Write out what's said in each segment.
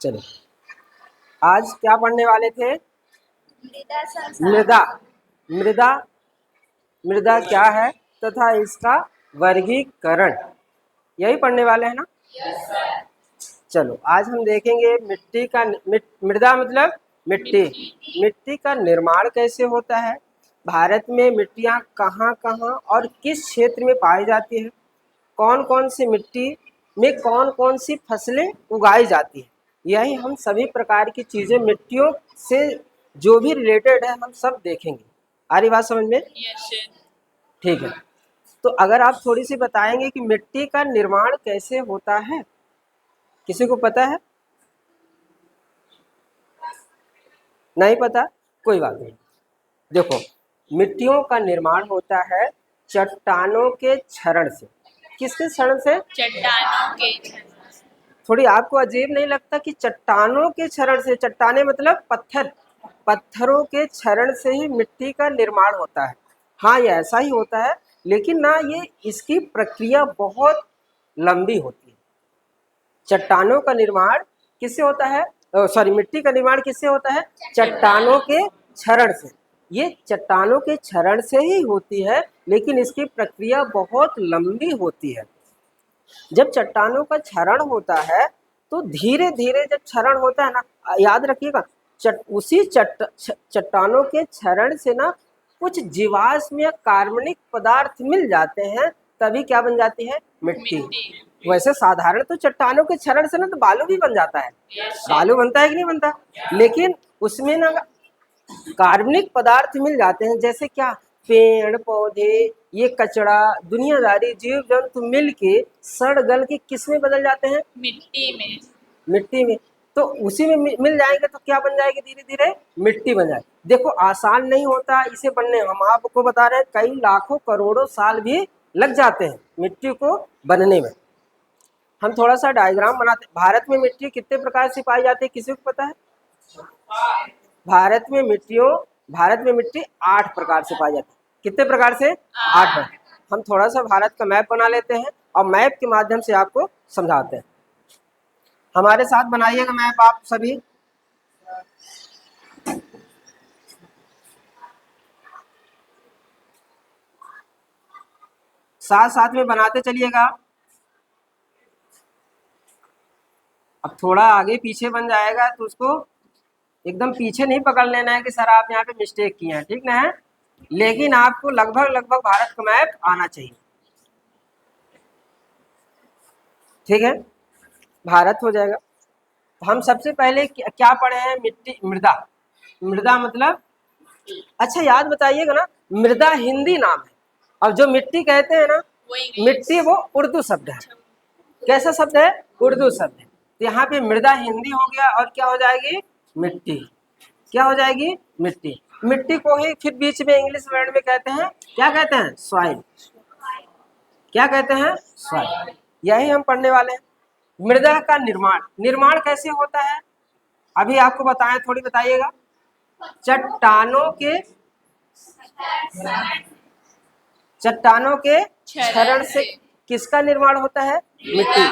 चलो, आज क्या पढ़ने वाले थे? मृदा संसाधन। मृदा। मृदा मृदा क्या है तथा इसका वर्गीकरण, यही पढ़ने वाले हैं ना? चलो, आज हम देखेंगे मिट्टी का मृदा मतलब मिट्टी। मिट्टी का निर्माण कैसे होता है, भारत में मिट्टियाँ कहाँ कहाँ और किस क्षेत्र में पाई जाती है, कौन कौन सी मिट्टी में कौन कौन सी फसलें उगाई जाती है, यही हम सभी प्रकार की चीज़ें मिट्टियों से जो भी रिलेटेड है हम सब देखेंगे। आ रही बात समझ में? ठीक है, तो अगर आप थोड़ी सी बताएंगे कि मिट्टी का निर्माण कैसे होता है, किसी को पता है? नहीं पता? कोई बात नहीं। देखो, मिट्टियों का निर्माण होता है चट्टानों के क्षरण से। किसके क्षरण से? चट्टानों के क्षरण। थोड़ी आपको अजीब नहीं लगता कि चट्टानों के क्षरण से? चट्टाने मतलब पत्थर, पत्थरों के क्षरण से ही मिट्टी का निर्माण होता है। हाँ, ये ऐसा ही होता है, लेकिन ना ये इसकी प्रक्रिया बहुत लंबी होती है। चट्टानों का निर्माण किससे होता है? सॉरी, मिट्टी का निर्माण किससे होता है? चट्टानों के क्षरण से। ये चट्टानों के क्षरण से ही होती है, लेकिन इसकी प्रक्रिया बहुत लंबी होती है। जब चट्टानों का क्षरण होता है तो धीरे धीरे जब क्षरण होता है ना, याद रखिएगा, उसी चट्टानों के क्षरण से ना कुछ जीवाश्म या कार्बनिक पदार्थ मिल जाते हैं, तभी क्या बन जाती है? मिट्टी। वैसे साधारण तो चट्टानों के क्षरण से ना तो बालू भी बन जाता है। बालू बनता है कि नहीं बनता? लेकिन उसमें ना कार्बनिक पदार्थ मिल जाते हैं, जैसे क्या? पेड़ पौधे, ये कचरा, दुनियादारी जीव जंतु मिल के सड़ गल के किस में बदल जाते हैं? मिट्टी में। मिट्टी में। तो उसी में मिल जाएंगे तो क्या बन जाएगी? धीरे धीरे मिट्टी बन जाएगी। देखो, आसान नहीं होता इसे बनने, हम आपको बता रहे हैं कई लाखों करोड़ों साल भी लग जाते हैं मिट्टी को बनने में। हम थोड़ा सा डायग्राम बनाते हैं। भारत में मिट्टी कितने प्रकार से पाई जाती है, किसी को पता है? भारत में मिट्टी 8 प्रकार से पाई जाती है। कितने प्रकार से? 8 प्रकार। हम थोड़ा सा भारत का मैप बना लेते हैं और मैप के माध्यम से आपको समझाते हैं। हमारे साथ बनाइएगा मैप आप सभी। साथ साथ में बनाते चलिएगा। अब थोड़ा आगे पीछे बन जाएगा तो उसको एकदम पीछे नहीं पकड़ लेना है कि सर आप यहाँ पे मिस्टेक किए हैं, ठीक ना है? लेकिन आपको लगभग लगभग भारत का मैप आना चाहिए, ठीक है? भारत हो जाएगा। हम सबसे पहले क्या पढ़े हैं? मिट्टी, मृदा। मृदा मतलब, अच्छा याद बताइएगा ना, मृदा हिंदी नाम है और जो मिट्टी कहते हैं ना, मिट्टी वो उर्दू शब्द है। कैसा शब्द है? उर्दू शब्द है। तो यहाँ पे मृदा हिंदी हो गया और क्या हो जाएगी? मिट्टी। क्या हो जाएगी? मिट्टी। मिट्टी को ही फिर बीच में इंग्लिश वर्ड में कहते हैं, क्या कहते हैं? सॉइल। क्या कहते हैं? सॉइल। यही हम पढ़ने वाले हैं। मृदा का निर्माण, निर्माण कैसे होता है अभी आपको बताएं, थोड़ी बताइएगा। चट्टानों के क्षरण से किसका निर्माण होता है? मिट्टी।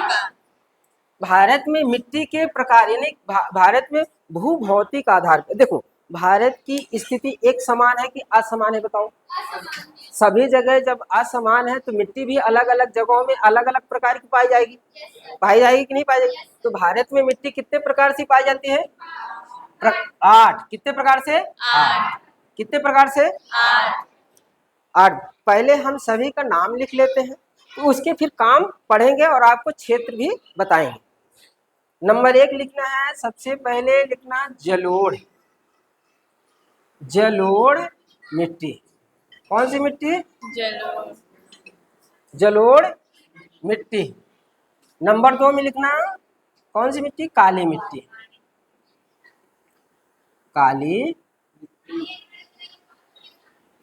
भारत में मिट्टी के प्रकार, यानी भारत में भूभौतिक आधार पर देखो, भारत की स्थिति एक समान है कि असमान है? बताओ। सभी जगह जब असमान है तो मिट्टी भी अलग अलग जगहों में अलग अलग प्रकार की पाई जाएगी। पाई जाएगी कि नहीं पाई जाएगी? तो भारत में मिट्टी कितने प्रकार से पाई जाती है? 8। कितने प्रकार से? 8। कितने प्रकार से? 8। पहले हम सभी का नाम लिख लेते हैं, तो उसके फिर काम पढ़ेंगे और आपको क्षेत्र भी बताएंगे। नंबर 1 लिखना है, सबसे पहले लिखना जलोढ़। जलोढ़ मिट्टी। कौन सी मिट्टी? जलोढ़। जलोढ़ मिट्टी। नंबर 2 में लिखना कौन सी मिट्टी? काली मिट्टी। काली।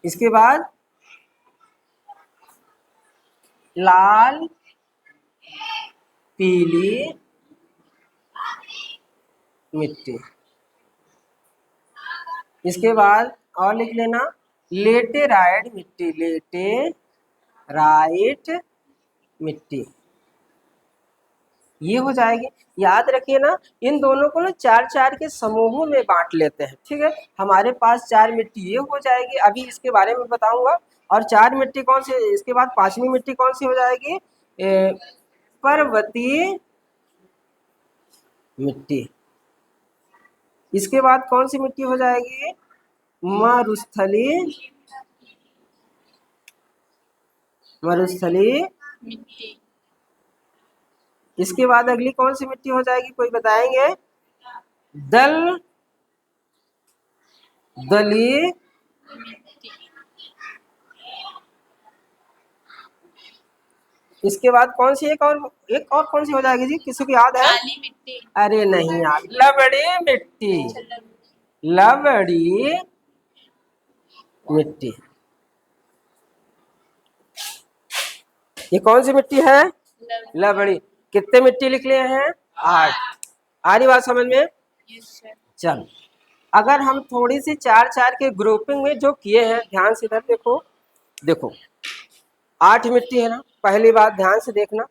इसके बाद लाल, पीली मिट्टी। इसके बाद और लिख लेना लेटेराइट मिट्टी। लेटेराइट मिट्टी। ये हो जाएगी। याद रखिए ना, इन दोनों को ना 4-4 के समूहों में बांट लेते हैं, ठीक है। हमारे पास 4 मिट्टी ये हो जाएगी, अभी इसके बारे में बताऊंगा। और 4 मिट्टी कौन सी, इसके बाद 5वीं मिट्टी कौन सी हो जाएगी, पर्वतीय मिट्टी। इसके बाद कौन सी मिट्टी हो जाएगी, मरुस्थलीय मिट्टी। इसके बाद अगली कौन सी मिट्टी हो जाएगी, कोई बताएंगे, दलदली मिट्टी। इसके बाद कौन सी, एक और कौन सी हो जाएगी जी, किसी को याद है? काली मिट्टी। अरे नहीं यार, लवड़ी मिट्टी, लवड़ी मिट्टी। ये कौन सी मिट्टी है, लवड़ी। कितने मिट्टी लिख लिए हैं, 8। आ रही बात समझ में? Yes sir. चल, अगर हम थोड़ी सी 4-4 के ग्रुपिंग में जो किए हैं, ध्यान से इधर देखो, देखो 8 मिट्टी है ना। पहली बात ध्यान से देखना,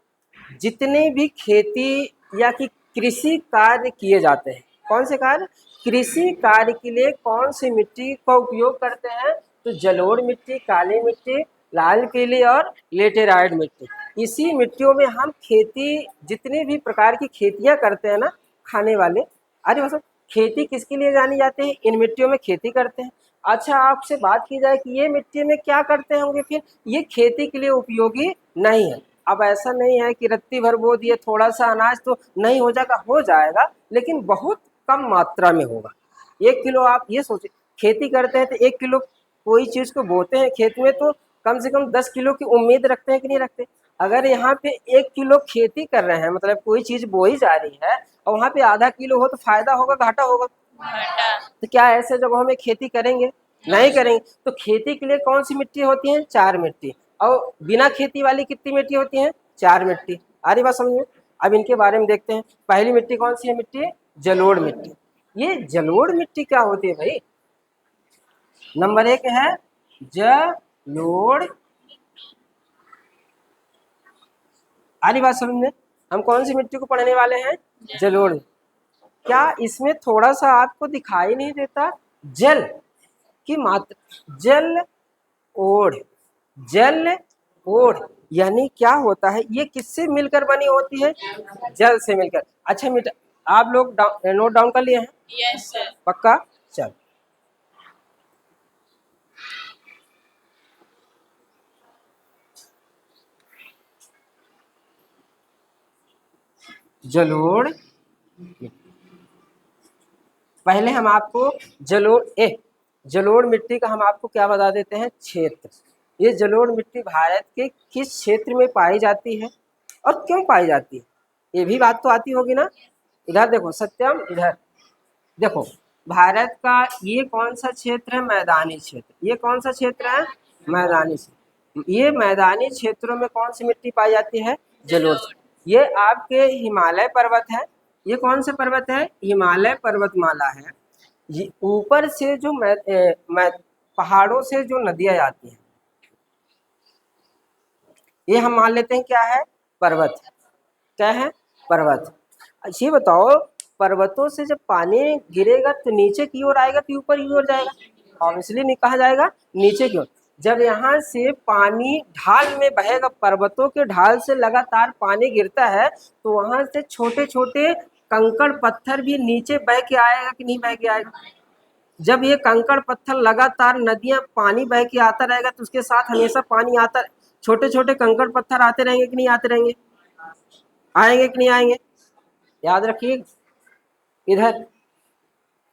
जितने भी खेती या कि कृषि कार्य किए जाते हैं, कौन से कार्य, कृषि कार्य के लिए कौन सी मिट्टी का उपयोग करते हैं, तो जलोढ़ मिट्टी, काली मिट्टी, लाल पीली और लेटेराइट मिट्टी। इसी मिट्टियों में हम खेती, जितनी भी प्रकार की खेतियां करते हैं ना, खाने वाले, अरे बस खेती किसके लिए जानी जाती है, इन मिट्टियों में खेती करते हैं। अच्छा, आपसे बात की जाए कि ये मिट्टी में क्या करते होंगे, फिर ये खेती के लिए उपयोगी नहीं है। अब ऐसा नहीं है कि रत्ती भर बो दिए थोड़ा सा अनाज तो नहीं हो जाएगा, हो जाएगा, लेकिन बहुत कम मात्रा में होगा। 1 किलो, आप ये सोचिए, खेती करते हैं तो 1 किलो कोई चीज़ को बोते हैं खेत में, तो कम से कम 10 किलो की उम्मीद रखते हैं कि नहीं रखते। अगर यहाँ पे 1 किलो खेती कर रहे हैं, मतलब कोई चीज़ बोई जा रही है, और वहाँ पे आधा किलो हो, तो फायदा होगा घाटा होगा? घाटा। तो क्या ऐसे जगहों में खेती करेंगे, नहीं करेंगे। तो खेती के लिए कौन सी मिट्टी होती है, 4 मिट्टी। और बिना खेती वाली कितनी मिट्टी होती है, 4 मिट्टी। आ रही बात समझ में? अब इनके बारे में देखते हैं। पहली मिट्टी कौन सी है, मिट्टी जलोढ़ मिट्टी। ये जलोढ़ मिट्टी क्या होती है भाई, नंबर 1 है जलोढ़। आ रही बात समझ में? हम कौन सी मिट्टी को पढ़ने वाले हैं, जलोढ़। क्या इसमें थोड़ा सा आपको दिखाई नहीं देता, जल की मात्रा, जल ओढ़ यानी क्या होता है, ये किससे मिलकर बनी होती है, जल से मिलकर। अच्छा बेटा, आप लोग नोट डाउन कर लिए हैं? Yes sir. पक्का? चल, जलोढ़। पहले हम आपको जलोढ़ मिट्टी का हम आपको क्या बता देते हैं, क्षेत्र। ये जलोढ़ मिट्टी भारत के किस क्षेत्र में पाई जाती है और क्यों पाई जाती है, ये भी बात तो आती होगी ना। इधर देखो सत्यम, इधर देखो, भारत का ये कौन सा क्षेत्र है, मैदानी क्षेत्र। ये कौन सा क्षेत्र है, मैदानी क्षेत्र। ये मैदानी क्षेत्रों में कौन सी मिट्टी पाई जाती है, जलोढ़। ये आपके हिमालय पर्वत है, ये कौन सा पर्वत है, हिमालय पर्वतमाला है। ये ऊपर से जो पहाड़ों से जो नदियां आती हैं, ये हम मान लेते हैं क्या है, पर्वत। क्या है, पर्वत। अच्छा ये बताओ, पर्वतों से जब पानी गिरेगा तो नीचे की ओर आएगा कि ऊपर की ओर जाएगा, ऑब्वियसली नहीं, कहा जाएगा नीचे की ओर। जब यहाँ से पानी ढाल में बहेगा, पर्वतों के ढाल से लगातार पानी गिरता है, तो वहां से छोटे छोटे कंकड़ पत्थर भी नीचे बह के आएगा कि नहीं बह के आएगा। जब ये कंकड़ पत्थर लगातार, नदियां पानी बह के आता रहेगा, तो उसके साथ हमेशा पानी आता, छोटे छोटे कंकड़ पत्थर आते रहेंगे कि नहीं आते रहेंगे, आएंगे कि नहीं आएंगे। याद रखिए, इधर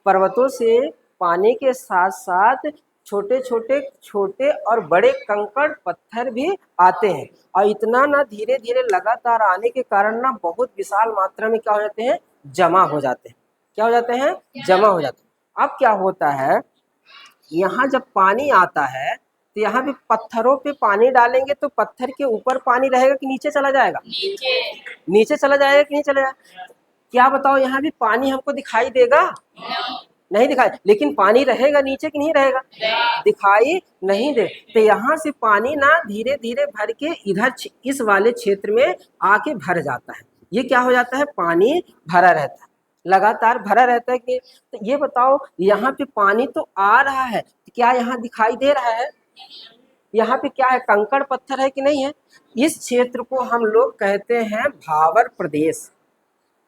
पर्वतों से पानी के साथ साथ छोटे और बड़े कंकड़ पत्थर भी आते हैं, और इतना ना धीरे धीरे लगातार आने के कारण ना बहुत विशाल मात्रा में क्या हो जाते हैं, जमा हो जाते हैं। क्या हो जाते हैं, जमा हो जाते हैं। अब क्या होता है, यहाँ जब पानी आता है तो यहाँ पे पत्थरों पे पानी डालेंगे, तो पत्थर के ऊपर पानी रहेगा कि नीचे चला जाएगा, नीचे चला जाएगा कि नहीं चला जाएगा। क्या बताओ, यहाँ भी पानी हमको दिखाई देगा, नहीं दिखाई, लेकिन पानी रहेगा नीचे कि नहीं रहेगा, दिखाई नहीं दे। तो यहाँ से पानी ना धीरे धीरे भर के इधर इस वाले क्षेत्र में आके भर जाता है। ये क्या हो जाता है, पानी भरा रहता है, लगातार भरा रहता है कि। तो ये बताओ यहाँ पे पानी तो आ रहा है, क्या यहाँ दिखाई दे रहा है, यहाँ पे क्या है, कंकड़ पत्थर है कि नहीं है। इस क्षेत्र को हम लोग कहते हैं भावर प्रदेश।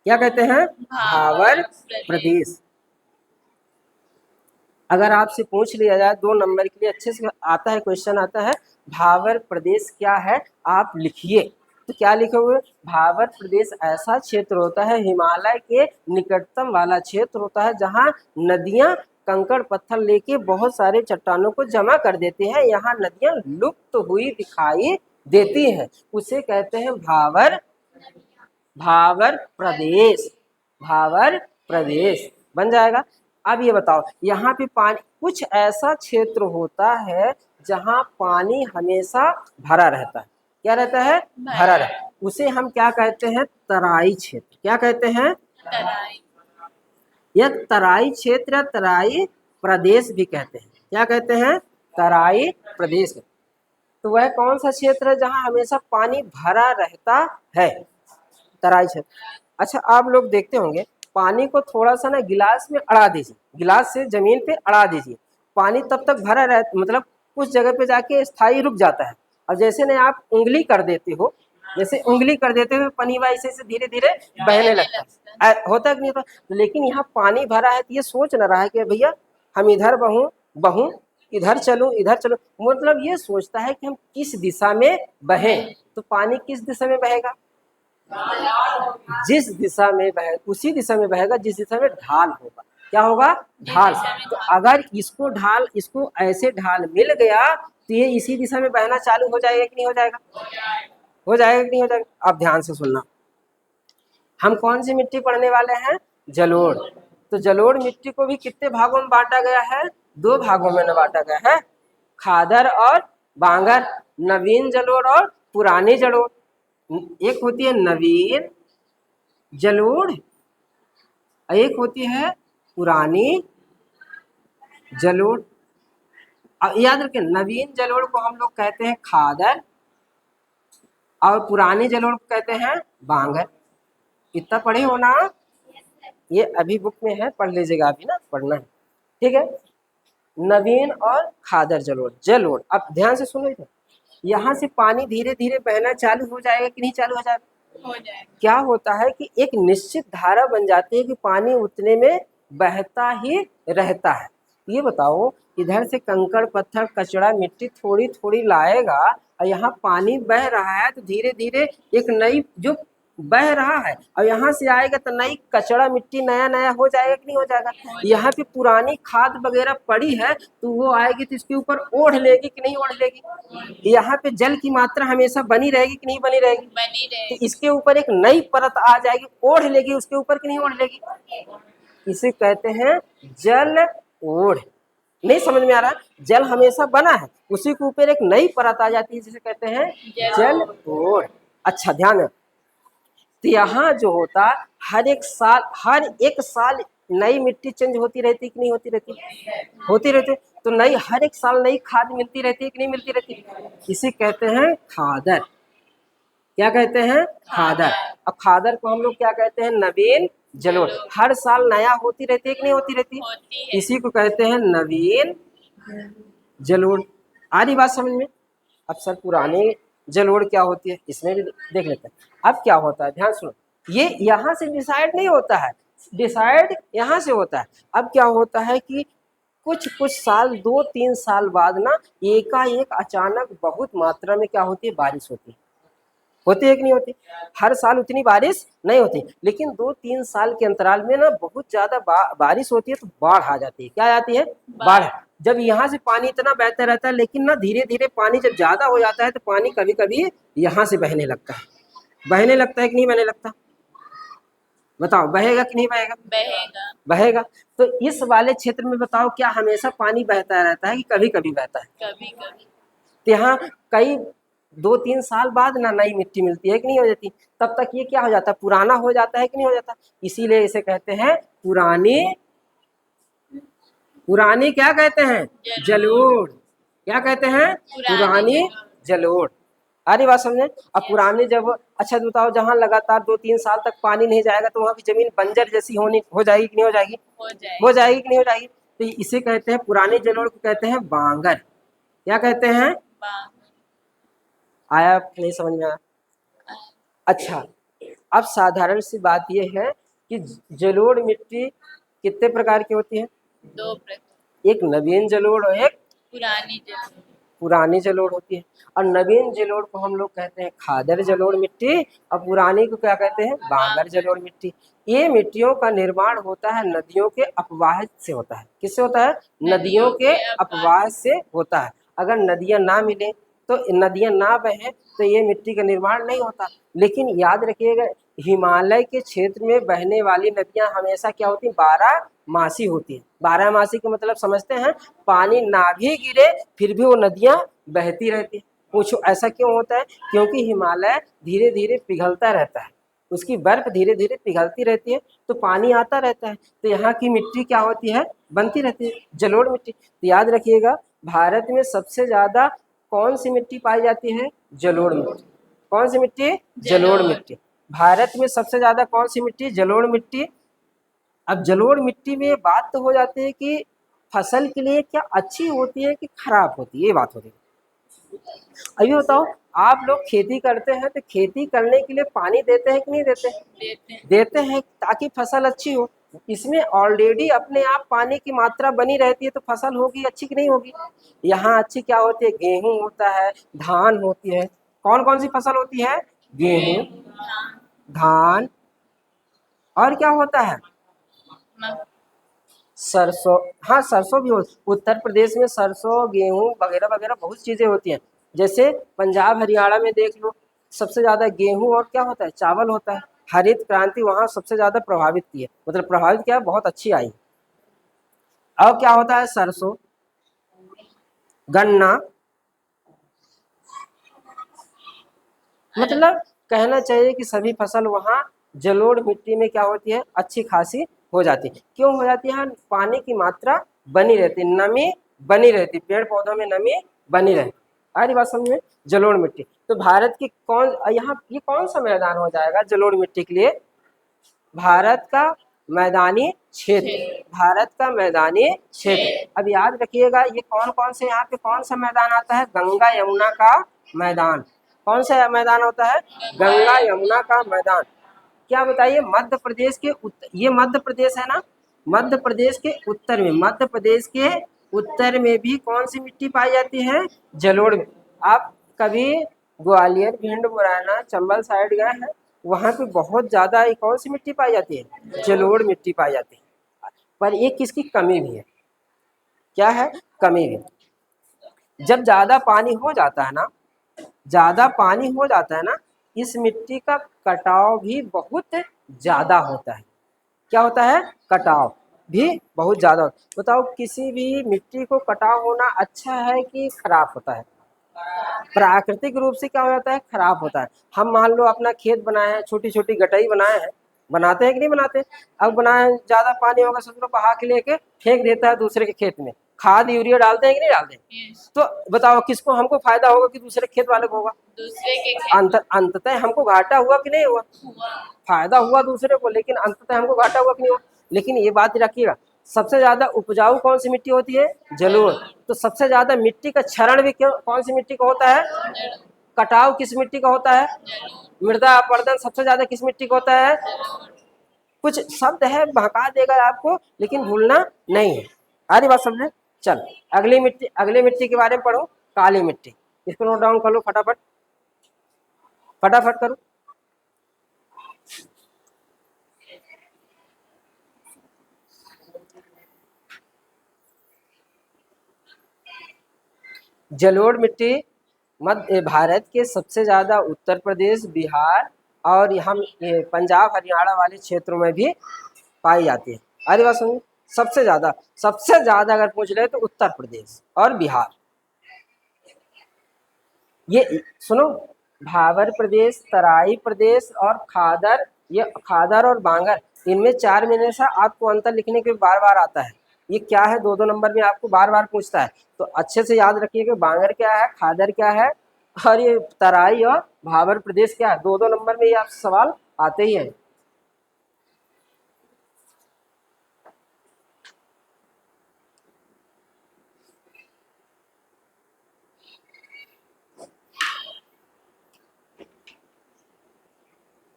क्या कहते हैं, भावर प्रदेश। अगर आपसे पूछ लिया जाए 2 नंबर के लिए अच्छे से आता है, क्वेश्चन आता है भावर प्रदेश क्या है, आप लिखिए, तो क्या लिखोगे, भावर प्रदेश ऐसा क्षेत्र होता है, हिमालय के निकटतम वाला क्षेत्र होता है, जहाँ नदियाँ कंकड़ पत्थर लेके बहुत सारे चट्टानों को जमा कर देती हैं, यहाँ नदियाँ लुप्त हुई दिखाई देती हैं, उसे कहते हैं भावर, भावर प्रदेश, भावर प्रदेश बन जाएगा। अब ये बताओ यहाँ पे पानी, कुछ ऐसा क्षेत्र होता है जहाँ पानी हमेशा भरा रहता है, क्या रहता है, भरा रहता है, उसे हम क्या कहते हैं, तराई क्षेत्र। क्या कहते हैं, तराई। यह तराई क्षेत्र या तराई प्रदेश भी कहते हैं। क्या कहते हैं, तराई प्रदेश। तो वह कौन सा क्षेत्र है जहाँ हमेशा पानी भरा रहता है, तराई क्षेत्र। अच्छा आप लोग देखते होंगे पानी को थोड़ा सा ना गिलास में अड़ा दीजिए, गिलास से जमीन पे अड़ा दीजिए, पानी तब तक भरा रह, मतलब कुछ जगह पे जाके स्थायी रुक जाता है, और जैसे नहीं आप उंगली कर देते हो, जैसे उंगली कर देते हो पानी वैसे से धीरे धीरे बहने लगता है, होता है कि नहीं होता। लेकिन यहाँ पानी भरा है तो ये सोच न रहा है कि भैया हम इधर बहूं बहूं, इधर चलूं इधर चलूं, मतलब ये सोचता है कि हम किस दिशा में बहें। तो पानी किस दिशा में बहेगा, जिस दिशा में बहे उसी दिशा में बहेगा जिस दिशा में ढाल होगा। क्या होगा, ढाल। तो अगर इसको ढाल, इसको ऐसे ढाल मिल गया तो ये इसी दिशा में बहना चालू हो जाएगा कि नहीं हो जाएगा, हो जाएगा कि नहीं हो जाएगा। आप ध्यान से सुनना, हम कौन सी मिट्टी पढ़ने वाले हैं, जलोढ़। तो जलोढ़ मिट्टी को भी कितने भागों में बांटा गया है, 2 भागों में बांटा गया है, खादर और बांगर, नवीन जलोढ़ और पुरानी जलोढ़। एक होती है नवीन जलोढ़, एक होती है पुरानी जलोढ़। याद रखें नवीन जलोढ़ को हम लोग कहते हैं खादर और पुरानी जलोढ़ को कहते हैं बांगर। इतना पढ़े हो ना, ये अभी बुक में है, पढ़ लीजिएगा, अभी ना पढ़ना है, ठीक है। नवीन और खादर जलोढ़, जलोढ़। अब ध्यान से सुनो, इधर यहाँ से पानी धीरे धीरे बहना चालू हो जाएगा कि नहीं चालू हो जाएगा, हो जाएगा। क्या होता है कि एक निश्चित धारा बन जाती है कि पानी उतने में बहता ही रहता है। ये बताओ इधर से कंकड़ पत्थर कचड़ा मिट्टी थोड़ी थोड़ी लाएगा और यहाँ पानी बह रहा है, तो धीरे धीरे एक नई जो बह रहा है और यहाँ से आएगा तो नई कचड़ा मिट्टी नया नया हो जाएगा कि नहीं हो जाएगा। यहाँ पे पुरानी खाद वगैरह पड़ी है तो वो आएगी तो इसके ऊपर ओढ़ लेगी कि नहीं ओढ़ लेगी। यहाँ पे जल की मात्रा हमेशा बनी रहेगी कि नहीं बनी रहेगी, बनी रहे। तो इसके ऊपर एक नई परत आ जाएगी, ओढ़ लेगी उसके ऊपर कि नहीं ओढ़ लेगी। इसे कहते हैं जल ओढ़। नहीं समझ में आ रहा, जल हमेशा बना है, उसी के ऊपर एक नई परत आ जाती है जिसे कहते हैं जल ओढ़। अच्छा ध्यान है, तो यहाँ जो होता हर एक साल नई मिट्टी चेंज होती रहती कि नहीं होती रहती, होती रहती। तो नई हर एक साल नई खाद मिलती रहती है कि नहीं मिलती रहती, इसे कहते हैं खादर। क्या कहते हैं, खादर। अब खादर को हम लोग क्या कहते हैं, नवीन जलोढ़। हर साल नया होती रहती है कि नहीं होती रहती, इसी को कहते हैं नवीन जलोढ़। आ रही बात समझ में। अब सर पुरानी जलोढ़ क्या होती है, इसमें भी देख लेते हैं। अब क्या होता है, ध्यान सुनो, ये यहाँ से डिसाइड नहीं होता है, डिसाइड यहाँ से होता है। अब क्या होता है कि कुछ कुछ साल 2-3 साल बाद ना एकाएक अचानक बहुत मात्रा में क्या होती है, बारिश होती है कि नहीं होती। हर साल उतनी बारिश नहीं होती, लेकिन 2-3 साल के अंतराल में ना बहुत ज्यादा बारिश होती है तो बाढ़ आ जाती है। क्या आती है, बाढ़। जब यहाँ से पानी इतना बहता रहता है, लेकिन ना धीरे धीरे पानी जब ज्यादा हो जाता है तो पानी कभी कभी यहाँ से बहने लगता है, बहने लगता है कि नहीं बहने लगता, बताओ बहेगा कि नहीं बहेगा, बहेगा। बहेगा। तो इस वाले क्षेत्र में बताओ क्या हमेशा पानी बहता रहता है कि कभी कभी बहता है, कभी कभी। तो यहाँ कई 2-3 साल बाद ना नई मिट्टी मिलती है कि नहीं हो जाती, तब तक ये क्या हो जाता है, पुराना हो जाता है कि नहीं हो जाता। इसीलिए इसे कहते हैं पुरानी, पुरानी क्या कहते हैं, जलोढ़। क्या कहते हैं, पुरानी जलोढ़। आ रही बात समझे। अब पुराने जब, अच्छा बताओ, जहाँ लगातार 2-3 साल तक पानी नहीं जाएगा तो वहाँ की जमीन बंजर जैसी होनी हो जाएगी कि नहीं हो जाएगी? हो हो जाएगी। जाएगी कि नहीं हो जाएगी? तो इसे कहते हैं, पुराने जलोढ़ को कहते हैं बांगर। क्या कहते हैं? बांग। आया नहीं समझ में आया? अच्छा, अब साधारण सी बात यह है कि जलोढ़ मिट्टी कितने प्रकार की होती है? 2 प्रकार। एक नवीन जलोढ़ और एक पुरानी जलोढ़। पुरानी जलोढ़ होती है। और नवीन जलोढ़ को हम लोग कहते हैं खादर जलोढ़ मिट्टी, और पुरानी को क्या कहते हैं? बांगर जलोढ़ मिट्टी। ये मिट्टियों का निर्माण होता है नदियों के अपवाह से होता है। किससे होता है? नदियों के अपवाह से होता है। अगर नदियां ना मिले, तो नदियां ना बहें, तो ये मिट्टी का निर्माण नहीं होता। लेकिन याद रखिएगा, हिमालय के क्षेत्र में बहने वाली नदियां हमेशा क्या होती हैं? 12 मासी होती है। 12 मासी का मतलब समझते हैं? पानी ना भी गिरे फिर भी वो नदियां बहती रहती है। पूछो ऐसा क्यों होता है? क्योंकि हिमालय धीरे धीरे पिघलता रहता है, उसकी बर्फ धीरे धीरे पिघलती रहती है, तो पानी आता रहता है, तो यहाँ की मिट्टी क्या होती है? बनती रहती है, जलोढ़ मिट्टी। तो याद रखिएगा, भारत में सबसे ज्यादा कौन सी मिट्टी पाई जाती है? जलोढ़ मिट्टी। कौन सी मिट्टी? जलोढ़ मिट्टी। भारत में सबसे ज्यादा कौन सी मिट्टी? जलोढ़ मिट्टी। अब जलोढ़ मिट्टी में बात तो हो जाती है कि फसल के लिए क्या अच्छी होती है कि खराब होती है, ये बात होती है। अभी बताओ, आप लोग खेती करते हैं तो खेती करने के लिए पानी देते हैं कि नहीं देते? देते हैं। देते हैं ताकि फसल अच्छी हो। इसमें ऑलरेडी अपने आप पानी की मात्रा बनी रहती है, तो फसल होगी अच्छी कि नहीं होगी? यहाँ अच्छी क्या होती है? गेहूं होता है, धान होती है। कौन कौन सी फसल होती है? गेहूं, धान, धान, और क्या होता है? मक, सरसों। हाँ, सरसों भी हो, उत्तर प्रदेश में सरसों, गेहूं वगैरह वगैरह बहुत चीजें होती हैं। जैसे पंजाब हरियाणा में देख लो, सबसे ज्यादा गेहूं और क्या होता है? चावल होता है। हरित क्रांति वहां सबसे ज्यादा प्रभावित की है, मतलब प्रभावित क्या है, बहुत अच्छी आई। अब क्या होता है? सरसों, गन्ना, मतलब कहना चाहिए कि सभी फसल वहाँ जलोढ़ मिट्टी में क्या होती है? अच्छी खासी हो जाती है। क्यों हो जाती है? पानी की मात्रा बनी रहती है, नमी बनी रहती, पेड़ पौधों में नमी बनी रहती। आ रही बात समझ में? जलोढ़ मिट्टी। तो भारत की कौन, यहाँ ये कौन सा मैदान हो जाएगा जलोढ़ मिट्टी के लिए? भारत का मैदानी क्षेत्र। भारत का मैदानी क्षेत्र। अब याद रखिएगा, ये कौन कौन से, यहाँ पे कौन सा मैदान आता है? गंगा यमुना का मैदान। कौन सा मैदान होता है? गंगा यमुना का मैदान। क्या बताइए, मध्य प्रदेश के ये मध्य प्रदेश है ना, मध्य प्रदेश के उत्तर में, मध्य प्रदेश के उत्तर में भी कौन सी मिट्टी पाई जाती है? जलोढ़। आप कभी ग्वालियर, भिंड, मुरैना, चंबल साइड गए हैं? वहां पे बहुत ज्यादा कौन सी मिट्टी पाई जाती है? जलोढ़ मिट्टी पाई जाती है। पर एक किसकी कमी भी है? क्या है? कमी भी। जब ज्यादा पानी हो जाता है ना, ज्यादा पानी हो जाता है ना, इस मिट्टी का कटाव भी बहुत ज्यादा होता है। क्या होता है? कटाव भी बहुत ज्यादा होता है। बताओ, किसी भी मिट्टी को कटाव होना अच्छा है कि खराब होता है? प्राकृतिक रूप से क्या हो जाता है? खराब होता है। हम मान लो अपना खेत बनाए हैं, छोटी छोटी गटाई बनाए हैं, बनाते हैं कि नहीं बनाते? अब बनाए, ज्यादा पानी होगा, सोच लो बहा के लेके फेंक देता है दूसरे के खेत में, खाद यूरिया डालते हैं कि नहीं डालते? yes, तो बताओ, किसको हमको फायदा होगा कि दूसरे खेत वाले को होगा? दूसरे के खेत अंततः हमको घाटा हुआ कि नहीं हुआ? हुआ। फायदा हुआ दूसरे को, लेकिन अंततः हमको घाटा हुआ कि नहीं हुआ? लेकिन ये बात रखिएगा, सबसे ज्यादा उपजाऊ कौन सी मिट्टी होती है? जलोढ़। तो सबसे ज्यादा मिट्टी का क्षरण भी कौन सी मिट्टी का होता है? जलोढ़। कटाव किस मिट्टी का होता है? जलोढ़। मृदा अपरदन सबसे ज्यादा किस मिट्टी का होता है? कुछ शब्द है बहका देगा आपको, लेकिन भूलना नहीं है। आधी बात समझे? चल, अगली मिट्टी के बारे में पढ़ो, काली मिट्टी। इसको नोट डाउन कर लो फटाफट, फटाफट करो। जलोढ़ मिट्टी मध्य भारत के सबसे ज्यादा उत्तर प्रदेश, बिहार और हम पंजाब हरियाणा वाले क्षेत्रों में भी पाई जाती है। अरे बात सुनिए, सबसे ज्यादा अगर पूछ रहे तो उत्तर प्रदेश और बिहार। ये सुनो, भाबर प्रदेश, तराई प्रदेश और खादर, ये खादर और बांगर, इनमें 4 महीने से आपको अंतर लिखने के बार बार आता है। ये क्या है? 2-2 नंबर में आपको बार बार पूछता है, तो अच्छे से याद रखिए कि बांगर क्या है, खादर क्या है और ये तराई और भाबर प्रदेश क्या है, 2-2 नंबर में ये आप सवाल आते ही हैं।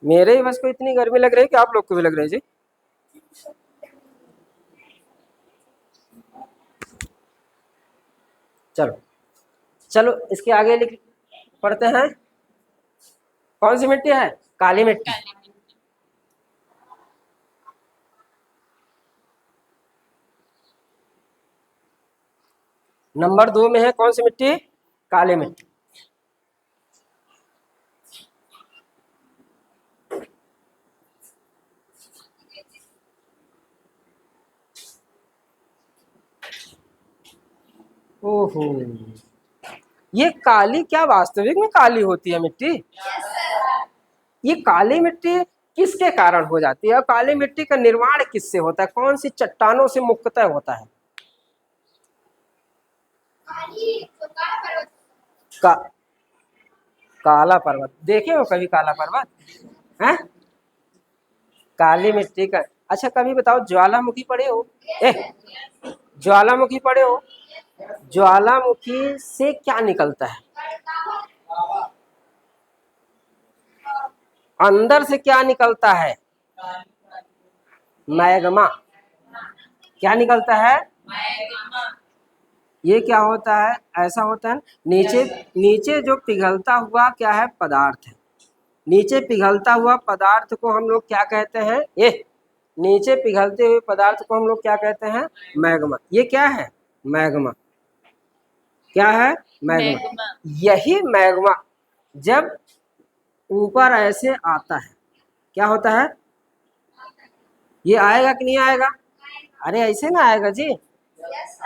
मेरे ही बस को इतनी गर्मी लग रही है कि आप लोग को भी लग रही है जी। चलो चलो इसके आगे लिख पढ़ते हैं। कौन सी मिट्टी है? काली मिट्टी। काली मिट्टी। नंबर 2 में है कौन सी मिट्टी? काली मिट्टी। ओहो, ये काली क्या वास्तविक में काली होती है मिट्टी? ये काली मिट्टी किसके कारण हो जाती है और काली मिट्टी का निर्माण किससे होता है? कौन सी चट्टानों से मुख्यतः होता है? का, काला पर्वत। देखे हो कभी काला पर्वत है? काली मिट्टी का। अच्छा कभी बताओ, ज्वालामुखी पढ़े हो? ज्वालामुखी पढ़े हो? ज्वालामुखी से क्या निकलता है? अंदर से क्या निकलता है? मैग्मा। क्या निकलता है? ये क्या होता है? ऐसा होता है नीचे नीचे जो पिघलता हुआ क्या है पदार्थ है, नीचे पिघलता हुआ पदार्थ को हम लोग क्या कहते हैं? नीचे पिघलते हुए पदार्थ को हम लोग क्या कहते हैं? मैग्मा। ये क्या है? मैग्मा। क्या है? मैग्मा। यही मैग्मा जब ऊपर ऐसे आता है क्या होता है? ये आएगा कि नहीं आएगा? अरे ऐसे ना आएगा जी,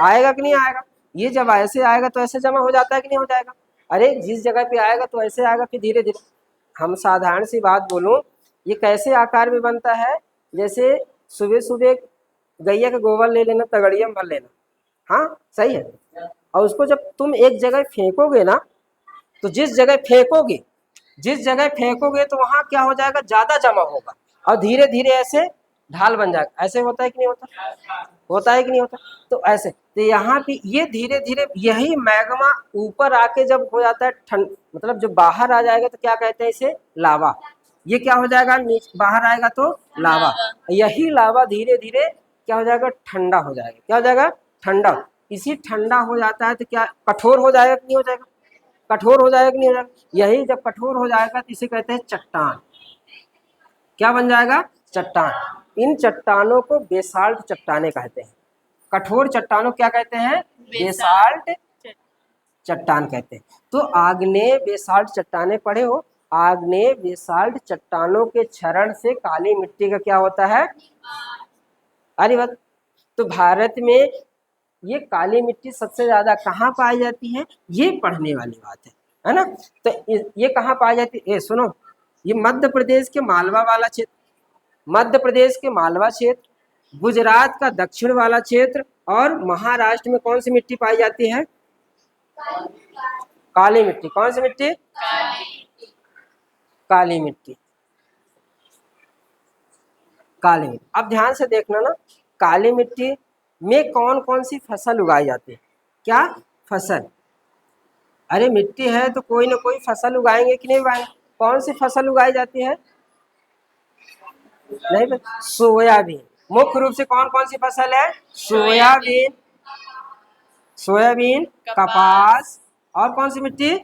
आएगा कि नहीं आएगा? ये जब ऐसे आएगा तो ऐसे जमा हो जाता है कि नहीं हो जाएगा? अरे जिस जगह पे आएगा तो ऐसे आएगा, फिर धीरे धीरे। हम साधारण सी बात बोलूं, ये कैसे आकार में बनता है? जैसे सुबह सुबह गैया का गोबर ले लेना, तगड़िया में भर लेना, हाँ सही है, और उसको जब तुम एक जगह फेंकोगे ना, तो जिस जगह फेंकोगे तो वहां क्या हो जाएगा? ज्यादा जमा होगा और धीरे धीरे ऐसे ढाल बन जाएगा। ऐसे होता है कि नहीं होता? होता है कि नहीं होता? तो ऐसे तो यहाँ पे ये धीरे धीरे यही मैग्मा ऊपर आके जब हो जाता है ठंड, मतलब जब बाहर आ जाएगा तो क्या कहते हैं इसे? लावा। ये क्या हो जाएगा? नीचे बाहर आएगा तो लावा। यही लावा धीरे धीरे क्या हो जाएगा? ठंडा हो जाएगा। क्या हो जाएगा? ठंडा। इसी ठंडा हो जाता है तो क्या कठोर हो जाएगा कि नहीं हो जाएगा? कठोर हो जाएगा कि नहीं हो जाएगा? यही जब कठोर हो जाएगा तो इसे कहते हैं चट्टान। क्या बन जाएगा? चट्टान। इन चट्टानों को बेसाल्ट चट्टाने कहते हैं। कठोर चट्टानों क्या कहते हैं? बेसाल्ट चट्टान कहते हैं। तो आग्नेय बेसाल्ट चट्टाने पढ़े हो? आग्नेय बेसाल्ट चट्टानों के क्षरण से काली मिट्टी का क्या होता है? अरे बात। तो भारत में ये काली मिट्टी सबसे ज्यादा कहाँ पाई जाती है? ये पढ़ने वाली बात है ना? तो ये कहाँ पाई जाती है? सुनो, ये मध्य प्रदेश के मालवा वाला क्षेत्र, मध्य प्रदेश के मालवा क्षेत्र, गुजरात का दक्षिण वाला क्षेत्र और महाराष्ट्र में कौन सी मिट्टी पाई जाती है? काली मिट्टी। कौन सी मिट्टी? काली मिट्टी। काली मिट्टी। अब ध्यान से देखना ना, काली मिट्टी में कौन कौन सी फसल उगाई जाती है? क्या फसल? अरे मिट्टी है तो कोई ना कोई फसल उगाएंगे कि नहीं उगाएंगे? कौन सी फसल उगाई जाती है? नहीं, सोयाबीन। मुख्य रूप से कौन कौन सी फसल है? सोयाबीन, सोयाबीन, कपास और कौन सी मिट्टी?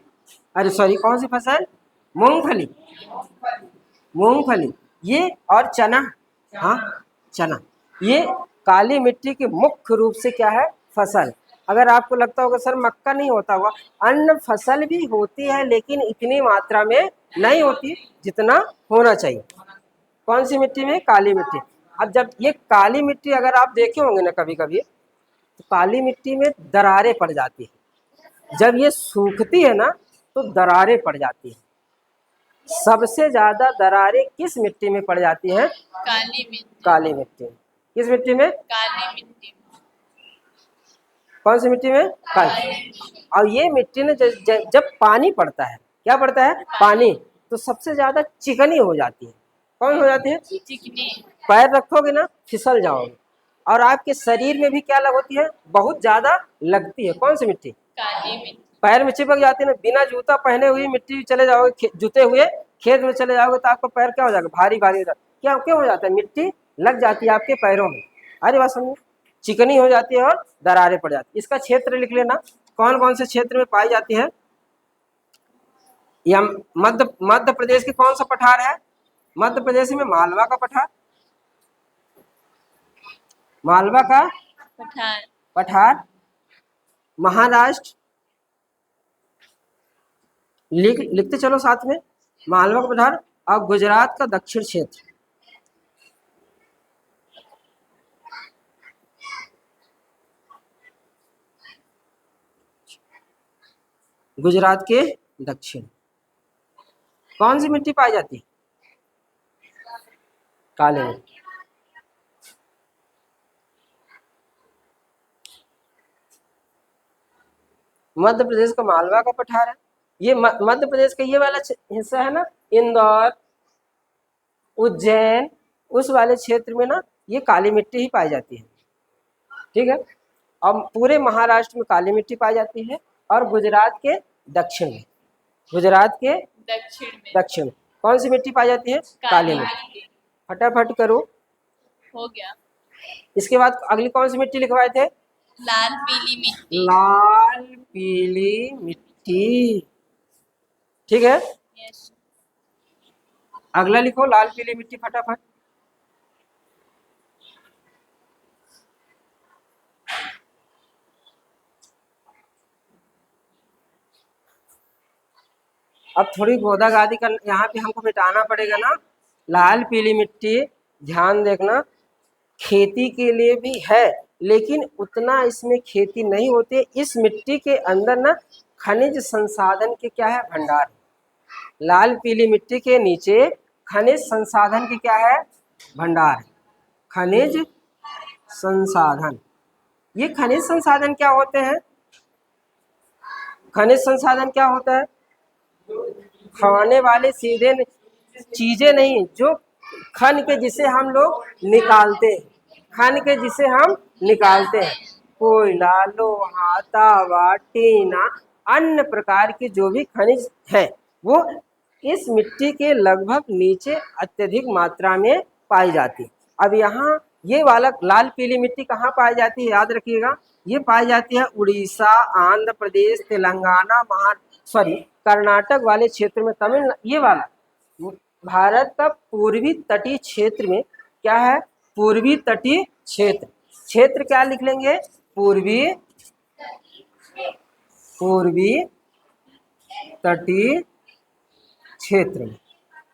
अरे सॉरी, कौन सी फसल? मूंगफली। मूंगफली ये और चना। हाँ चना। ये काली मिट्टी की मुख्य रूप से क्या है? फसल। अगर आपको लगता होगा सर मक्का नहीं होता होगा, अन्य फसल भी होती है लेकिन इतनी मात्रा में नहीं होती जितना होना चाहिए। कौन सी मिट्टी में? काली मिट्टी। अब जब ये काली मिट्टी अगर आप देखे होंगे ना कभी कभी, तो काली मिट्टी में दरारें पड़ जाती है। जब ये सूखती है ना तो दरारें पड़ जाती है। सबसे ज्यादा दरारें किस मिट्टी में पड़ जाती हैं? काली मिट्टी। काली मिट्टी। किस मिट्टी में? काली मिट्टी। कौन सी मिट्टी में? काली। और ये मिट्टी ने जब पानी पड़ता है, क्या पड़ता है? पानी, तो सबसे ज्यादा चिकनी हो जाती है। कौन हो जाती है? चिकनी। पैर रखोगे ना फिसल जाओगे। और आपके शरीर में भी क्या होती है? बहुत ज्यादा लगती है। कौन सी मिट्टी? काली मिट्टी। पैर में चिपक जाती है ना। बिना जूता पहने हुई मिट्टी चले जाओगे, जूते हुए खेत में चले जाओगे तो आपका पैर क्या हो जाएगा? भारी भारी हो जाएगा। क्या क्या हो जाता है? मिट्टी लग जाती है आपके पैरों में। अरे बात समझो, चिकनी हो जाती है और दरारें पड़ जाती है। इसका क्षेत्र लिख लेना, कौन कौन से क्षेत्र में पाई जाती है। यह मध्य प्रदेश की कौन सा पठार है? मध्य प्रदेश में मालवा का पठार, मालवा का पठार। पठार। महाराष्ट्र, लिखते चलो साथ में, मालवा का पठार। और गुजरात का दक्षिण क्षेत्र, गुजरात के दक्षिण। कौन सी मिट्टी पाई जाती है? काली मिट्टी। मध्य प्रदेश का मालवा का पठार है। ये मध्य प्रदेश का ये वाला हिस्सा है ना, इंदौर, उज्जैन, उस वाले क्षेत्र में ना ये काली मिट्टी ही पाई जाती है। ठीक है। अब पूरे महाराष्ट्र में काली मिट्टी पाई जाती है और गुजरात के दक्षिण में, गुजरात के दक्षिण कौन सी मिट्टी पाई जाती है? काली मिट्टी। फटाफट करो। हो गया। इसके बाद अगली कौन सी मिट्टी लिखवाए थे? लाल पीली मिट्टी। लाल पीली मिट्टी। ठीक है। यस। अगला लिखो लाल पीली मिट्टी फटाफट। अब थोड़ी गोदागादी का यहाँ पे हमको मिटाना पड़ेगा ना। लाल पीली मिट्टी, ध्यान देखना, खेती के लिए भी है लेकिन उतना इसमें खेती नहीं होती। इस मिट्टी के अंदर ना खनिज संसाधन के क्या है? भंडार। लाल पीली मिट्टी के नीचे खनिज संसाधन की क्या है? भंडार। खनिज संसाधन। ये खनिज संसाधन क्या होते हैं? खनिज संसाधन क्या होता है? खाने वाले सीधे चीजें नहीं, जो खन के जिसे हम लोग निकालते हैं, खन के जिसे हम निकालते हैं। कोयला, लोहा, तांबा, टीना, अन्य प्रकार की जो भी खनिज हैं वो इस मिट्टी के लगभग नीचे अत्यधिक मात्रा में पाई जाती है। अब यहाँ ये वाला लाल पीली मिट्टी कहाँ पाई जाती है? याद रखिएगा, ये पाई जाती है उड़ीसा, आंध्र प्रदेश, तेलंगाना, कर्नाटक वाले क्षेत्र में, तमिलनाडु, ये वाला भारत का पूर्वी तटीय क्षेत्र में क्या है? पूर्वी तटीय क्षेत्र। क्षेत्र क्या लिख लेंगे? पूर्वी तटीय क्षेत्र में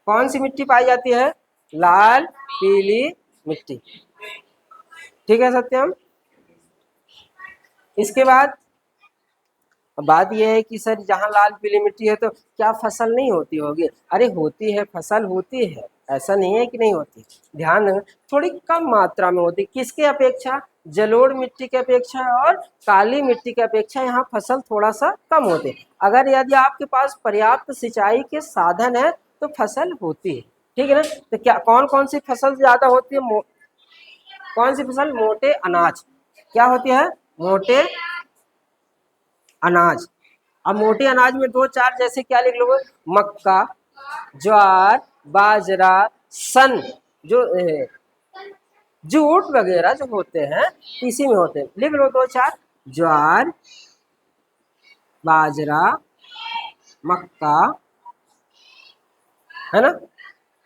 कौन सी मिट्टी पाई जाती है? लाल पीली मिट्टी। ठीक है सत्यम। इसके बाद बात यह है कि सर जहाँ लाल पीली मिट्टी है तो क्या फसल नहीं होती होगी? अरे होती है, फसल होती है, ऐसा नहीं है कि नहीं होती। ध्यान देना, थोड़ी कम मात्रा में होती। किसके अपेक्षा? जलोढ़ मिट्टी के अपेक्षा और काली मिट्टी के अपेक्षा यहाँ फसल थोड़ा सा कम होते। अगर यदि आपके पास पर्याप्त सिंचाई के साधन है तो फसल होती है। ठीक है ना। तो क्या कौन कौन सी फसल ज्यादा होती है? कौन सी फसल? मोटे अनाज। क्या होती है? मोटे अनाज। अब मोटे अनाज में दो चार जैसे क्या लिख लो? मक्का, ज्वार, बाजरा, सन, जो जूट वगैरह जो होते हैं इसी में होते हैं। लिख लो दो चार, ज्वार, बाजरा, मक्का, है ना।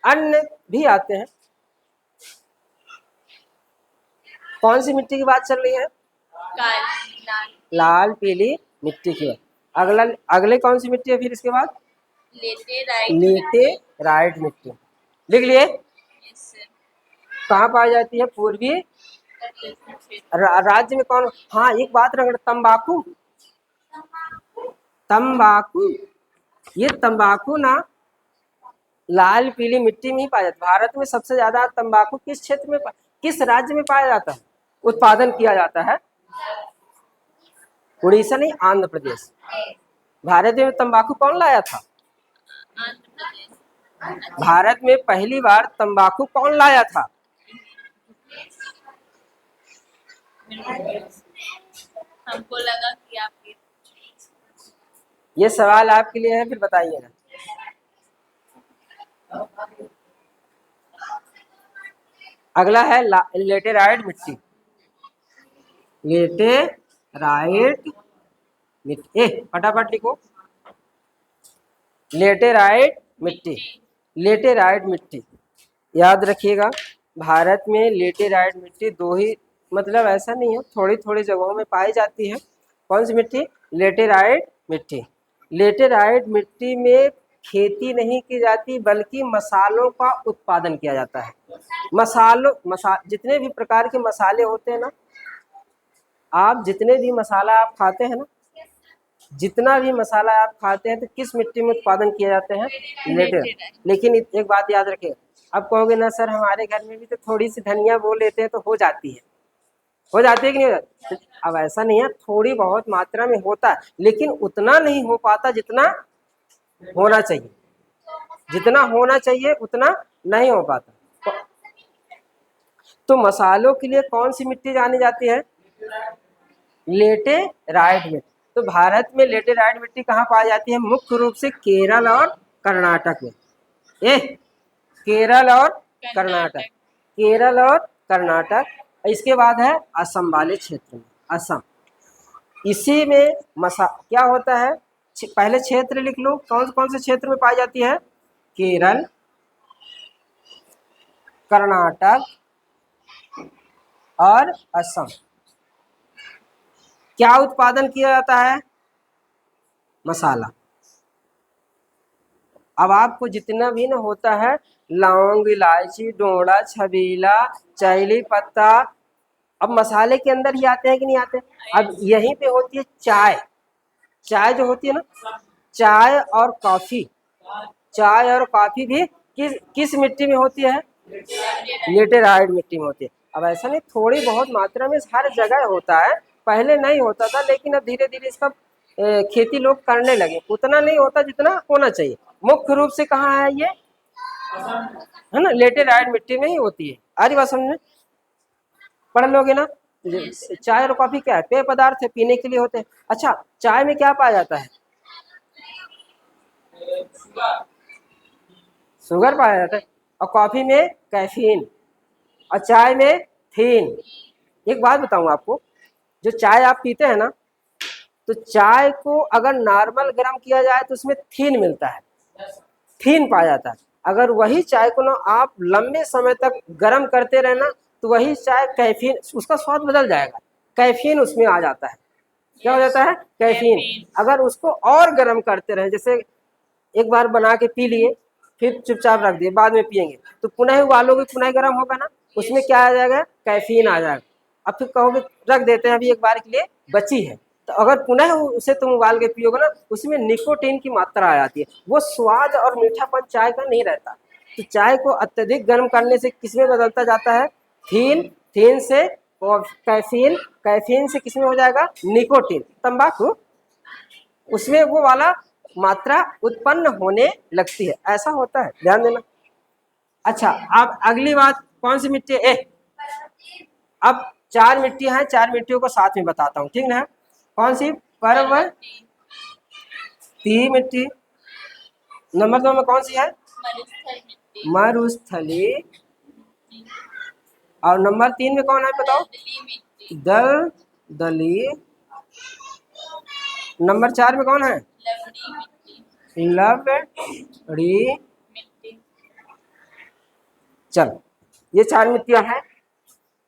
अन्य भी आते हैं। कौन सी मिट्टी की बात चल रही है? लाल पीली मिट्टी की बात। अगले कौन सी मिट्टी है फिर इसके बाद? लेटेराइट मिट्टी। लिख लिए? कहाँ पाई जाती है? पूर्वी राज्य में। कौन? हाँ, एक बात रख, तंबाकू। तंबाकू, ये तंबाकू ना लाल पीली मिट्टी में ही पाया जाता है। भारत में सबसे ज्यादा तंबाकू किस क्षेत्र में, किस राज्य में पाया जाता है, उत्पादन किया जाता है? उड़ीसा नहीं, आंध्र प्रदेश। भारत में तंबाकू कौन लाया था? आंध्र प्रदेश। भारत में पहली बार तंबाकू कौन लाया था? हमको लगा कि आप ये सवाल आपके लिए है, फिर बताइएगा। अगला है लेटेराइट मिट्टी। लेटेराइट मिट्टी, फटाफट लिखो। लेटेराइट मिट्टी, लेटेराइट मिट्टी याद रखिएगा। भारत में लेटेराइट मिट्टी दो ही, मतलब ऐसा नहीं है, थोड़ी थोड़ी जगहों में पाई जाती है। कौन सी मिट्टी? लेटेराइट मिट्टी। लेटेराइट मिट्टी में खेती नहीं की जाती, बल्कि मसालों का उत्पादन किया जाता है। जितने भी प्रकार के मसाले होते हैं ना, आप जितने भी मसाला आप खाते हैं ना, जितना भी मसाला आप खाते हैं तो किस मिट्टी में उत्पादन किए जाते हैं? लेटेराइट। लेकिन एक बात याद रखें, अब कहोगे ना सर हमारे घर में भी तो थोड़ी सी धनिया बो लेते हैं तो हो जाती है। हो जाती है कि नहीं हो जाती? अब ऐसा नहीं है, थोड़ी बहुत मात्रा में होता है, लेकिन उतना नहीं हो पाता जितना होना चाहिए। जितना होना चाहिए उतना नहीं हो पाता। तो मसालों के लिए कौन सी मिट्टी जानी जाती है? लेटेराइट मिट्टी। तो भारत में लेटेराइट मिट्टी कहाँ पाई जाती है? मुख्य रूप से केरल और कर्नाटक में। केरल और कर्नाटक, केरल और कर्नाटक। इसके बाद है असम वाले क्षेत्र में, असम। इसी में क्या होता है? पहले क्षेत्र लिख लो, कौन कौन से क्षेत्र में पाई जाती है? केरल, कर्नाटक और असम। क्या उत्पादन किया जाता है? मसाला। अब आपको जितना भी ना होता है, लौंग, इलायची, डोड़ा, छबीला, चैली पत्ता, अब मसाले के अंदर ही आते हैं कि नहीं आते? अब यहीं पे होती है चाय। चाय जो होती है ना, चाय और कॉफी, चाय और कॉफी भी किस मिट्टी में होती है? लेटेराइट मिट्टी में होती है। अब ऐसा नहीं, थोड़ी बहुत मात्रा में हर जगह होता है, पहले नहीं होता था, लेकिन अब धीरे धीरे इसका खेती लोग करने लगे। उतना नहीं होता जितना होना चाहिए। मुख्य रूप से कहाँ है ये? है ना, लेटेराइट मिट्टी में ही होती है। आज बात समझ में पढ़ लोगे ना। चाय और कॉफी क्या है? पेय पदार्थ है, पीने के लिए होते हैं। अच्छा, चाय में क्या पाया जाता है? शुगर पाया जाता है, और कॉफी में कैफीन, और चाय में थीन। एक बात बताऊं आपको, जो चाय आप पीते हैं ना, तो चाय को अगर नॉर्मल गर्म किया जाए तो उसमें थीन मिलता है, थीन पाया जाता है। अगर वही चाय को ना आप लंबे समय तक गर्म करते रहना, तो वही चाय कैफीन, उसका स्वाद बदल जाएगा, कैफीन उसमें आ जाता है। क्या हो जाता है? कैफीन। अगर उसको और गर्म करते रहे, जैसे एक बार बना के पी लिए, फिर चुपचाप रख दिए, बाद में पियेंगे, तो पुनः उबालोगे, पुनः गर्म होगा ना, उसमें क्या आ जाएगा? कैफीन आ जाएगा। अब फिर कहोगे रख देते हैं, अभी एक बार के लिए बची है, तो अगर पुनः उसे तुम उबाल के पियोगे ना, उसमें निकोटीन की मात्रा आ जाती है, वो स्वाद और मीठापन चाय का नहीं रहता। तो चाय को अत्यधिक गर्म करने से किसमें बदलता जाता है? थीन, थीन से कैफीन, कैफीन से किसमें हो जाएगा? निकोटीन, तंबाकू, उसमें वो वाला मात्रा उत्पन्न होने लगती है। ऐसा होता है, ध्यान देना। अच्छा, अब अगली बात, कौन सी मिट्टी है? अब 4 मिट्टियां हैं, 4 मिट्टियों को साथ में बताता हूँ, ठीक ना? कौन सी? पर्वतीय मिट्टी। नंबर 2 में कौन सी है? मरुस्थली। और नंबर 3 में कौन है बताओ? दलदली। नंबर 4 में कौन है? लवड़ी। चलो, ये 4 मिट्टियां हैं,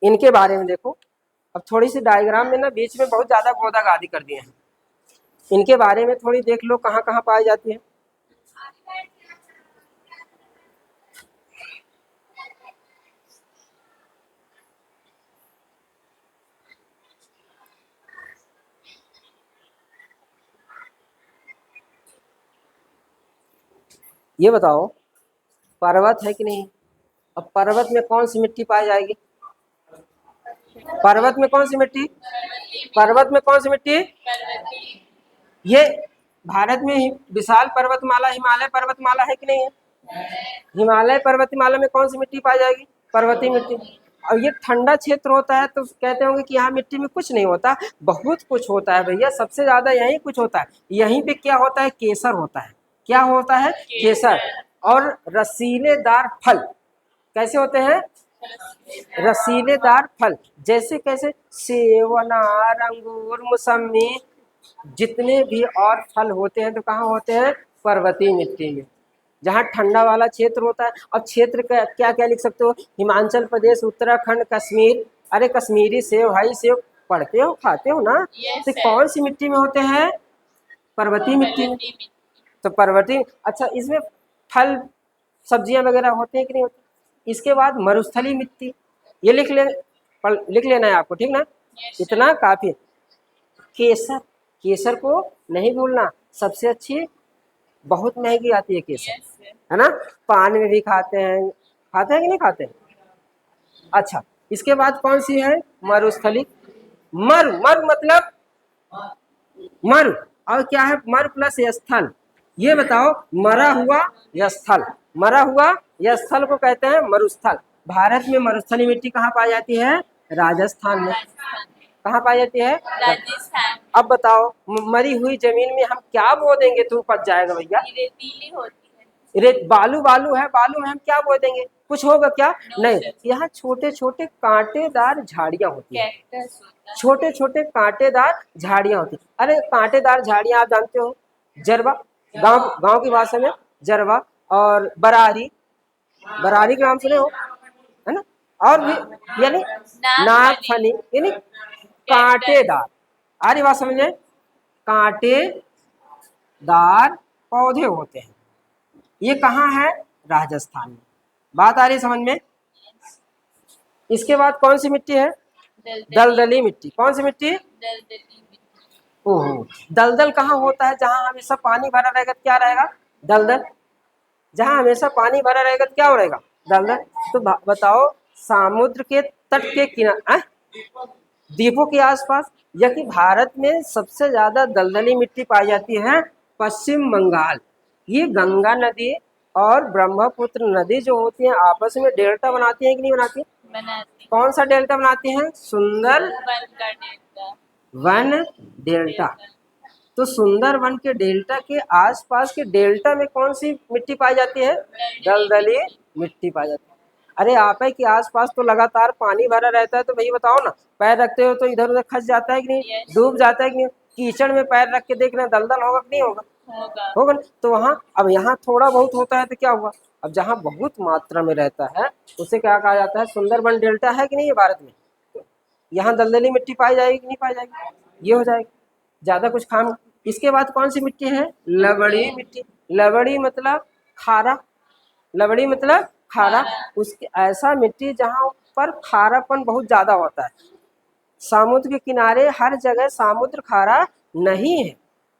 इनके बारे में देखो। अब थोड़ी सी डायग्राम में ना बीच में बहुत ज्यादा गोदागादी कर दिए हैं, इनके बारे में थोड़ी देख लो कहाँ कहाँ पाई जाती है। ये बताओ, पर्वत है कि नहीं? अब पर्वत में कौन सी मिट्टी पाई जाएगी? पर्वत में कौन सी मिट्टी? पर्वतीय पर्वत में कौन सी मिट्टी? पर्वतीय ये भारत में विशाल पर्वतमाला हिमालय पर्वतमाला है कि नहीं है? हिमालय पर्वतमाला में कौन सी मिट्टी पाई जाएगी? पर्वतीय मिट्टी। और ये ठंडा क्षेत्र होता है तो कहते होंगे कि यहाँ मिट्टी में कुछ नहीं होता, बहुत कुछ होता है भैया, सबसे ज्यादा यहीं कुछ होता है। यहीं पे क्या होता है? केसर होता है। क्या होता है? केसर। और रसीलेदार फल कैसे होते हैं? रसीलेदार फल। जैसे कैसे? सेब, अनार, अंगूर, मौसमी, जितने भी और फल होते हैं तो कहाँ होते हैं? पर्वतीय मिट्टी में, जहाँ ठंडा वाला क्षेत्र होता है। अब क्षेत्र का क्या क्या लिख सकते हो? हिमाचल प्रदेश, उत्तराखंड, कश्मीर। अरे कश्मीरी सेब भाई, सेब पढ़ते हो, खाते हो ना? Yes, तो sir. कौन सी मिट्टी में होते हैं? पर्वतीय मिट्टी में। पर्वतीय मिट्टी तो पर्वतीय, अच्छा इसमें फल सब्जियां वगैरह होते हैं कि नहीं होते? इसके बाद मरुस्थली मिट्टी, ये लिख लेना है आपको, ठीक ना? Yes, sir. इतना काफी है। केसर, केसर को नहीं भूलना, सबसे अच्छी, बहुत महंगी आती है केसर, Yes, sir. है ना? पान में भी खाते हैं, खाते हैं कि नहीं खाते हैं? अच्छा, इसके बाद कौन सी है? मरुस्थली। मरु, मरु मतलब मरु, और क्या है? मरु प्लस स्थल। ये बताओ, मरा हुआ या स्थल? मरा हुआ या स्थल को कहते हैं मरुस्थल। भारत में मरुस्थली मिट्टी कहाँ पाई जाती है? राजस्थान में। राजस्थान कहाँ पाई जाती है? राजस्थान अब बताओ, मरी हुई जमीन में हम क्या बो देंगे तो उपज जाएगा भैया? की रेतीली होती है। रेत, बालू, बालू है, बालू में हम क्या बो देंगे? कुछ होगा क्या? No, नहीं। sir. यहाँ छोटे छोटे कांटेदार झाड़ियां होती हैं, कैक्टस होता है। छोटे छोटे कांटेदार झाड़ियां होती हैं। अरे कांटेदार झाड़ियां आप जानते हो? जरवा, गांव गांव की भाषा में जरवा, और बरारी, बरारी का नाम सुने हो, है ना? और भी, यानी नागफनी, यानी कांटेदार। आ रही बात समझ में? कांटेदार पौधे होते हैं। ये कहाँ है? राजस्थान में। बात आ रही है समझ में? इसके बाद कौन सी मिट्टी है? दलदली मिट्टी। कौन सी मिट्टी? दलदली मिट्टी। ओहो, दलदल कहाँ होता है? जहाँ हमेशा पानी भरा रहेगा तो क्या रहेगा? दलदल। जहाँ हमेशा पानी भरा रहेगा तो क्या हो रहेगा? दलदल। तो बताओ, समुद्र के तट के किनारे, द्वीपों के आसपास, या कि भारत में सबसे ज्यादा दलदली मिट्टी पाई जाती है पश्चिम बंगाल। ये गंगा नदी और ब्रह्मपुत्र नदी जो होती हैं आपस में डेल्टा बनाती हैं कि नहीं बनाती? बनाती कौन सा डेल्टा बनाती हैं? सुंदर वन का डेल्टा। One delta. तो सुंदर वन के डेल्टा के आसपास के डेल्टा में कौन सी मिट्टी पाई जाती है? दलदली मिट्टी पाई जाती है। अरे आप है कि आसपास तो लगातार पानी भरा रहता है, तो भैया बताओ ना, पैर रखते हो तो इधर उधर खस जाता है कि नहीं? Yes. डूब जाता है कि नहीं? कीचड़ में पैर रख के देखना, दलदल होगा कि नहीं होगा? होगा। होगा ना? तो वहाँ, अब यहाँ थोड़ा बहुत होता है तो क्या हुआ? अब जहाँ बहुत मात्रा में रहता है उसे क्या कहा जाता है? सुंदरबन डेल्टा है कि नहीं है भारत में? यहाँ दलदली मिट्टी पाई जाएगी कि नहीं पाई जाएगी? ये हो जाएगी, ज्यादा कुछ खाम। इसके बाद कौन सी मिट्टी है? लवड़ी मिट्टी। लवड़ी मतलब खारा, लवड़ी मतलब खारा। उसके ऐसा मिट्टी जहाँ पर खारापन बहुत ज्यादा होता है। समुद्र के किनारे हर जगह समुद्र खारा नहीं है,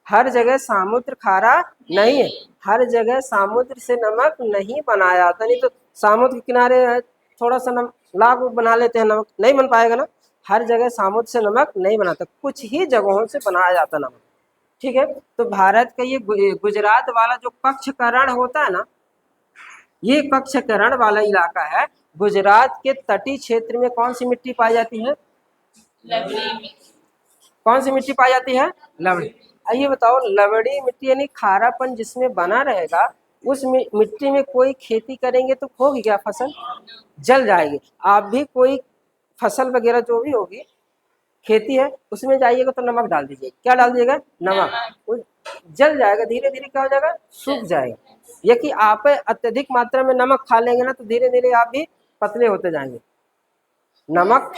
हर जगह समुद्र खारा नहीं है, हर जगह समुद्र से नमक नहीं बनाया जाता। नहीं तो समुद्र के किनारे थोड़ा सा नमक लाख बना लेते हैं, नमक नहीं बन पाएगा ना। हर जगह समुद्र से नमक नहीं बनाता, कुछ ही जगहों से बनाया जाता नमक, ठीक है? तो भारत का ये गुजरात वाला जो कच्छकरण होता है ना, ये कच्छकरण वाला इलाका है। गुजरात के तटीय क्षेत्र में कौन सी मिट्टी पाई जाती है? लवड़ी मिट्टी। कौन सी मिट्टी पाई जाती है? लवड़ी। आइए बताओ, लवड़ी मिट्टी यानी खारापन जिसमें बना रहेगा, उस मिट्टी में कोई खेती करेंगे तो होगी क्या फसल? जल जाएगी। आप भी कोई फसल वगैरह जो भी होगी, खेती है, उसमें जाइएगा तो नमक डाल दीजिए। क्या डाल दीजिएगा? नमक। जल जाएगा, धीरे धीरे क्या हो जाएगा? सूख जाएगा। ये कि आप अत्यधिक मात्रा में नमक खा लेंगे ना तो धीरे धीरे आप भी पतले होते जाएंगे। नमक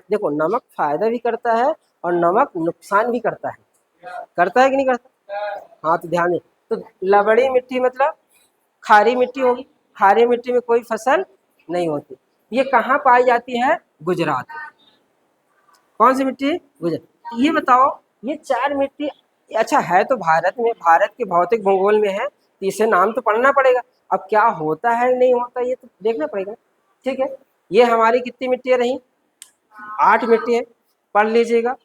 देखो, नमक फायदा भी करता है और नमक नुकसान भी करता है कि नहीं करता? हाँ, तो ध्यान दें। तो लवड़ी मिट्टी मतलब खारी मिट्टी होगी, खारी मिट्टी में कोई फसल नहीं होती। ये कहाँ पाई जाती है? गुजरात। कौन सी मिट्टी? गुजरात। ये बताओ, ये चार मिट्टी, अच्छा है तो भारत में, भारत के भौतिक भूगोल में है, तो इसे नाम तो पढ़ना पड़ेगा। अब क्या होता है नहीं होता ये तो देखना पड़ेगा, ठीक है? ये हमारी कितनी मिट्टियाँ रही? 8 मिट्टी है, पढ़ लीजिएगा,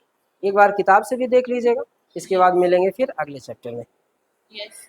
एक बार किताब से भी देख लीजिएगा। इसके बाद मिलेंगे फिर अगले चैप्टर में। यस